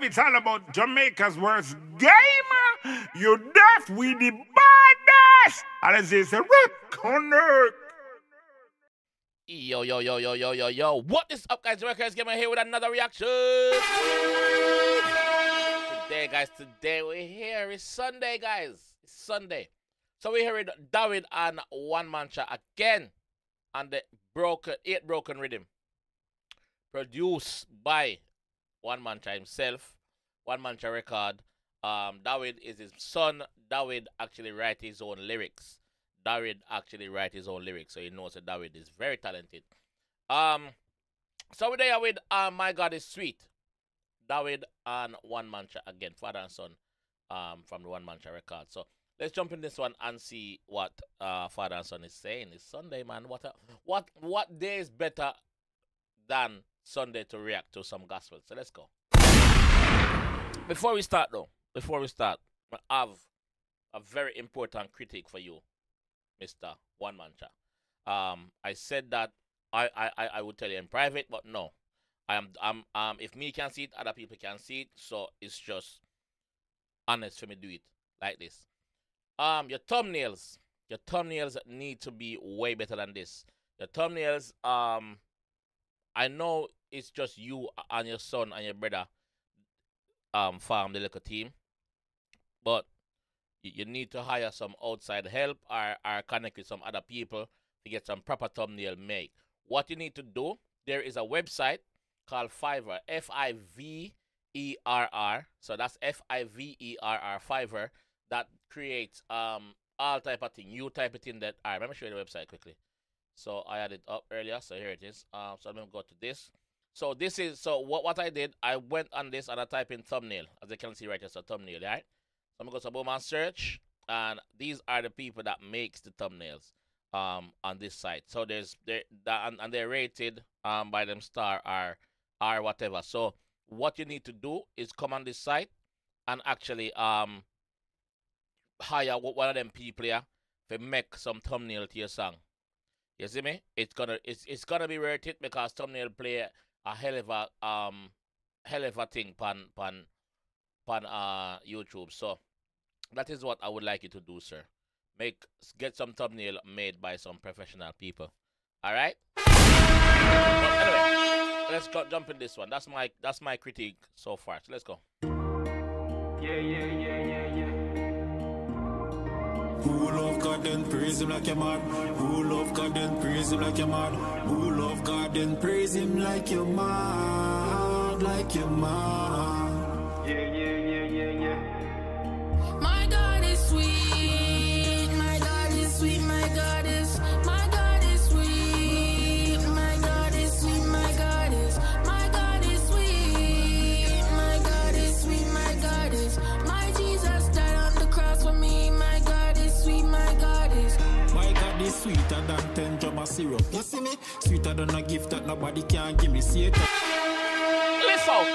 It's all about Jamaica's worst gamer. You deaf, we the baddest. And as they say, connect. Yo. What is up, guys? JAMAICA'S Gamer here with another reaction. Today we're here. It's Sunday, guys. It's Sunday. So we're here with Dawaid and 1mancha again on the 8 Broken Rhythm. Produced by 1mancha himself. 1mancha record. Dawaid is his son. Dawaid actually write his own lyrics. So he knows that Dawaid is very talented. So we're there with My God is Sweet. Dawaid and 1mancha again, father and son, from the 1mancha record. So let's jump in this one and see what father and son is saying. It's Sunday, man. What day is better than Sunday to react to some gospel? So let's go. Before we start, I have a very important critique for you, Mr. 1mancha. I said that I would tell you in private, but no. If me can see it, other people can see it, so it's just honest for me to do it like this. Your thumbnails need to be way better than this. Your thumbnails, I know it's just you and your son and your brother farm the little team, but you need to hire some outside help or connect with some other people to get some proper thumbnail made. What you need to do, there is a website called Fiverr, F-I-V-E-R-R. So that's F-I-V-E-R-R, Fiverr, that creates all type of thing. You type it in that. All right, let me show you the website quickly. So I had it up earlier, so here it is. So I'm gonna go to this. So this is, so what I did, I went on this and I type in thumbnail, as you can see right here, so thumbnail, right? So I'm gonna go to Boom and search, and these are the people that makes the thumbnails on this site. So they're rated by them star or whatever. So what you need to do is come on this site and actually hire one of them people here to make some thumbnail to your song. You see me? It's gonna be worth it, because thumbnail play a hell of a thing pan YouTube. So that is what I would like you to do, sir. Get some thumbnail made by some professional people. All right. But anyway, let's jump in this one. That's my critique so far. So let's go. Who love God then praise him like a man. Who love God then praise him like a man. Who love God then praise him like your man. Like your man. Yeah. My God is sweet. My God is sweet. My God is sweet. My God is sweet. My God is sweet. My God is sweet. My God is sweet. My God is. My Jesus died on the cross for me. My God is sweet. My God is. My God is sweeter than 10 JAMA syrup. You see me? Sweeter than a gift that nobody can give me. See it? Listen,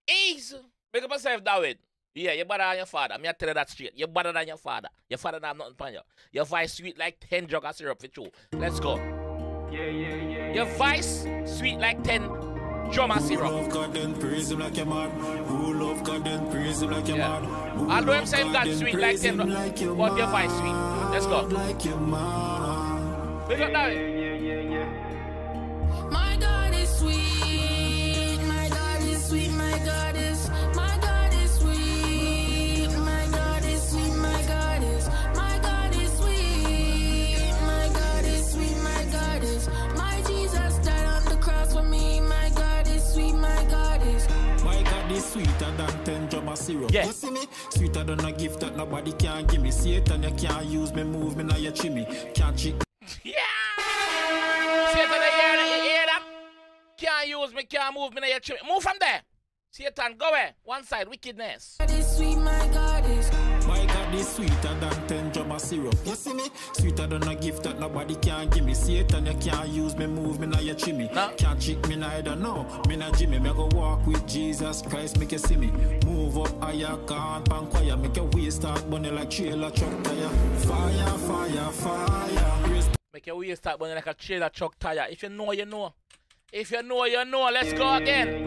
ease. Make up yourself, Dawaid. Yeah, you're better than your father. I'm tell you that straight. You're better than your father. Your father not have nothing for you. Your voice sweet like 10 jug of syrup for you. Let's go. Yeah. Your voice sweet like 10 JAMA syrup. Who love God then praise him like a man. Who love God then praise him like a man. Although I'm saying God sweet like 10, but your voice sweet. Let's go. Like your man. Pick up that. My God is sweet. My God is sweet. My God is sweet. My God is sweet. My God is sweet. My God is sweet. My God is sweet. My God is. My Jesus died on the cross for me. My God is sweet. My God is. My God is sweeter than 10 JAMA syrup. Yeah. You see me? Sweeter than a gift that nobody can give me. See it and you can't use me, move me, now you chimney. Can't cheat. Yeah! Satan, you hear that? Can't use me, can't move me, now you chimney. Move from there. Satan, go away. One side, wickedness. God is sweet. My God is. My God is sweeter than 10 JAMA syrup. You see me? Sweeter than a gift that nobody can give me. See it and you can't use me, move me, now you chimney. No. Can't cheat me neither, no. Me not Jimmy, me go walk with Jesus Christ, make you see me. Move up higher, can't panquire. Make your waist start burning like trailer truck tire. Fire. Make your waist start burning like a trailer truck tire. If you know, you know. If you know, you know. Let's go again.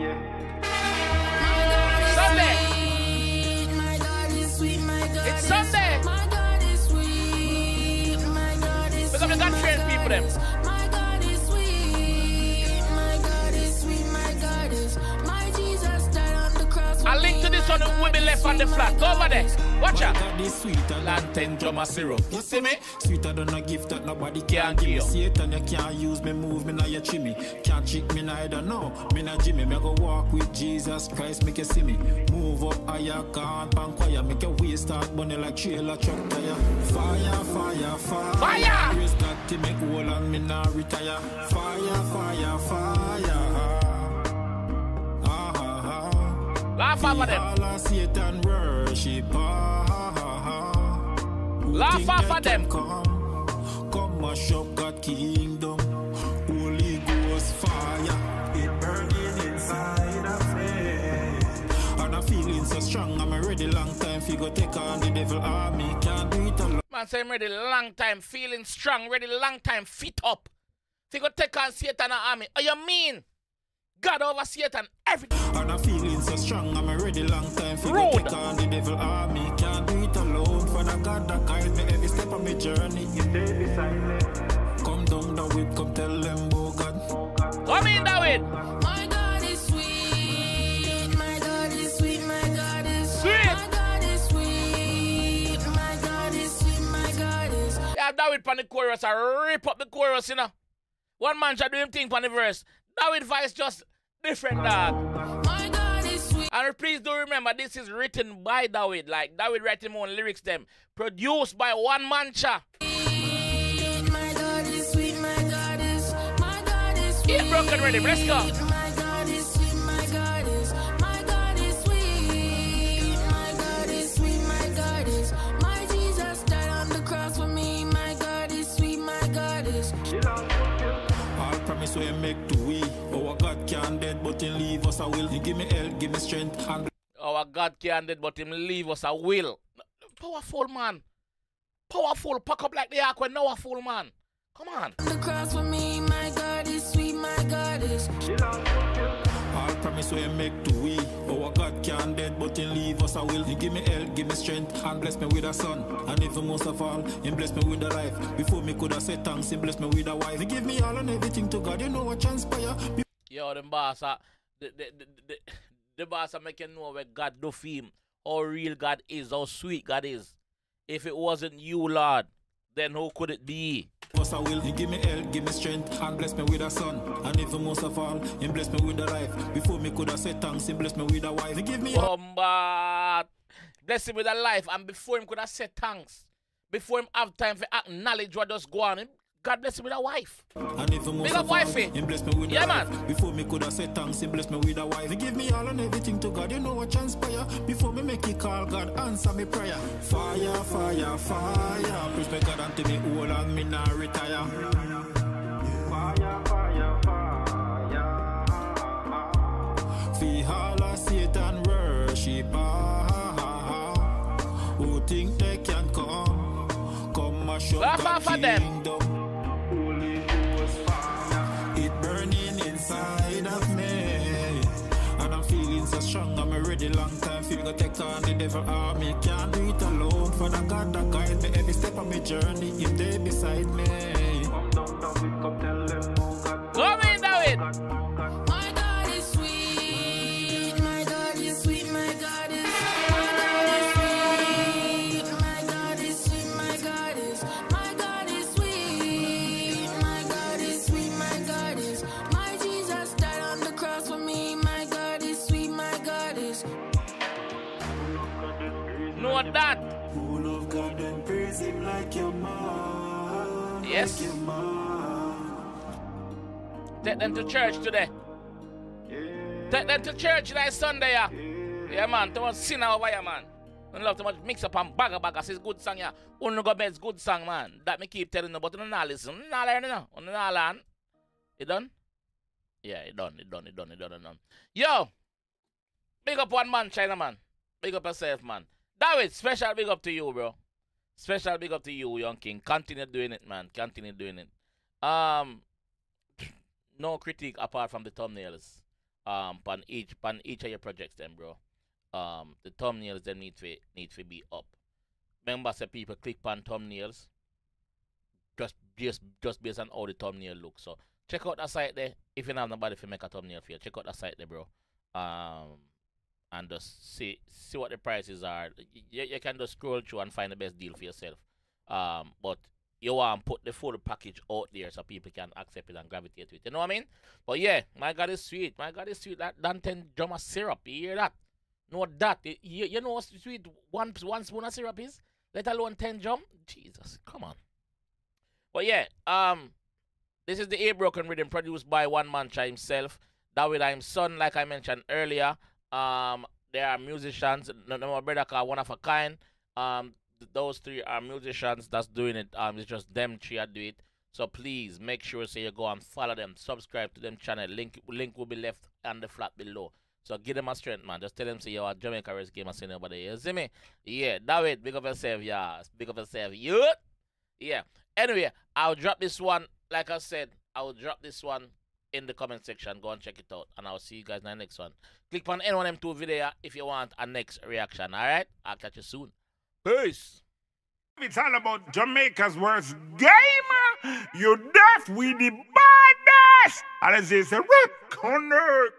of them. My God is sweet. My God is sweet. My God is. My Jesus died on the cross. A link to this one will be left on the flat. Go over there. Watch out. God is sweeter than 10 drum of syrup. You see me? Sweeter than a gift that nobody can give me. Satan, you can't use me, move me, now you chimney. Can't trick me neither, no. Me not Jimmy. Me go walk with Jesus Christ, make you see me. Move up higher, can't panquire. Make your waist start burning like trailer truck tire. Fire, fire, fire. Fire! Praise God to make whole and me not retire. Fire, fire, fire. Laugh over them. All Satan worship. Laugh off of them. Come mash up God kingdom. Holy Ghost fire. It burning inside of me. And I'm feeling so strong. I'm ready long time. If you go take on the devil army, can't do it alone. Man say I'm ready long time, feeling strong, ready long time, fit up. If you go take on Satan and army. Oh, you mean God over Satan, everything. And I'm feeling so strong, I'm ready long time. If you go take on the devil army, can't do it alone. For the God that guide me every step of my journey. If they beside me, come down Dawaid, come tell them, oh God. Come in, Dawaid. My God is sweet. My God is sweet. My God is Sweet. My God is sweet. My God is sweet. My God is. Yeah, Dawaid pan the chorus, I rip up the chorus, you know. One man should do him thing pan the verse. Dawaid voice just different, dog. My God is sweet. And please do remember, this is written by Dawaid. Like, Dawaid writing his own lyrics, them. Produced by 1mancha. My God is sweet. My God is. My God is sweet. Get broken rhythm, let's go. My God is sweet. My God is. My God is sweet. My God is sweet. My God is. My Jesus died on the cross for me. My God is sweet. My God is. All promise we make to we. Our God can't dead, but He leave us a will. He give me health, give me strength, and Our God can't dead, but him leave us a will. Powerful, man. Powerful. Pack up like the ark when now a full, man. Come on. The cross for me. My God is sweet. My God is. all promise we make to we. Our God can't dead, but He leave us a will. He give me health, give me strength, and bless me with a son. And even most of all, He bless me with a life. Before me could have said thanks, He bless me with a wife. He give me all and everything to God. You know what transpire. Yo, them boss are, the boss are making know where God do for him. How real God is, how sweet God is. If it wasn't you, Lord, then who could it be? Us I will. He give me health, give me strength, and bless me with a son. And even most of all, He bless me with a life. Before me could have said thanks, He bless me with a wife. He give me Bless him with a life, and before him could have said thanks. Before him have time for acknowledge what does go on, God bless him with a wife. And even most Big up of all, wifey. He bless me with Yeah, a life. man. Before me could have said thanks, He bless me with a wife. He give me all and everything to God. You know what transpire. Before me make it call God, answer me prayer. Fire, fire, fire. Praise me God until me whole and me not retire. Fire, fire, fire. Feel all of Satan worship. Who think they can come mash up Laugh God off of them. kingdom. Holy Ghost fire, it burning inside of me. And I'm feeling so strong, I'm ready long time. Feel go take on the devil army. Can't do it alone. For the God that guide me every step of my journey. If they beside me, come down, Dawaid, come tell them, oh God. Come in, Dawaid. My God is sweet. My God is sweet. My God is. My God is sweet. My God is sweet. My God is. My God is sweet. My God is sweet. My God is. My Jesus died on the cross for me. My God is sweet. My God is. Know that. Who love God and praise Him like your man. Yes. Like your man. Take them to church today. Take them to church like Sunday, yeah. Yeah, man. Too much sin over here, man. Don't love too much mix up and bagger. It's good song, yeah. Only go bed's good song, man. That me keep telling you, but you don't listen. You don't learn, you know. You don't learn. You done? Yeah, it done. Yo! Big up one man, China, man. Big up yourself, man. Dawaid, special big up to you, bro. Special big up to you, young king. Continue doing it, man. Continue doing it. No critique apart from the thumbnails. Pan each of your projects, then, bro. The thumbnails them need to be up. Remember, say people click on thumbnails. just based on how the thumbnail looks. So check out that site there. If you don't have nobody to make a thumbnail for you, check out that site there, bro. And just see what the prices are. You can just scroll through and find the best deal for yourself. But you want to put the full package out there so people can accept it and gravitate to it. You know what I mean? But yeah, my God is sweet. My God is sweet. That than 10 drum of syrup. You hear that? Know that? You know what sweet one spoon of syrup is? Let alone 10 drum? Jesus, come on. But yeah, this is the A Broken Rhythm produced by 1mancha himself. Dawaid and his son, like I mentioned earlier. There are musicians. My brother called One of a Kind. Those three are musicians that's doing it. It's just them three that do it. So please make sure you go and follow them, subscribe to them channel. Link will be left on the flat below. So give them a strength, man. Just tell them say you're a Jamaica's game and say nobody. You see me? Yeah, Dawaid, big up yourself, yeah. Big up yourself, you. Yeah. Anyway, I'll drop this one. Like I said, I will drop this one in the comment section. Go and check it out. And I'll see you guys in the next one. Click on any one of them two videos if you want a next reaction. Alright? I'll catch you soon. Peace. It's all about Jamaica's worst game. You deaf with the baddest. And it's a rock on earth.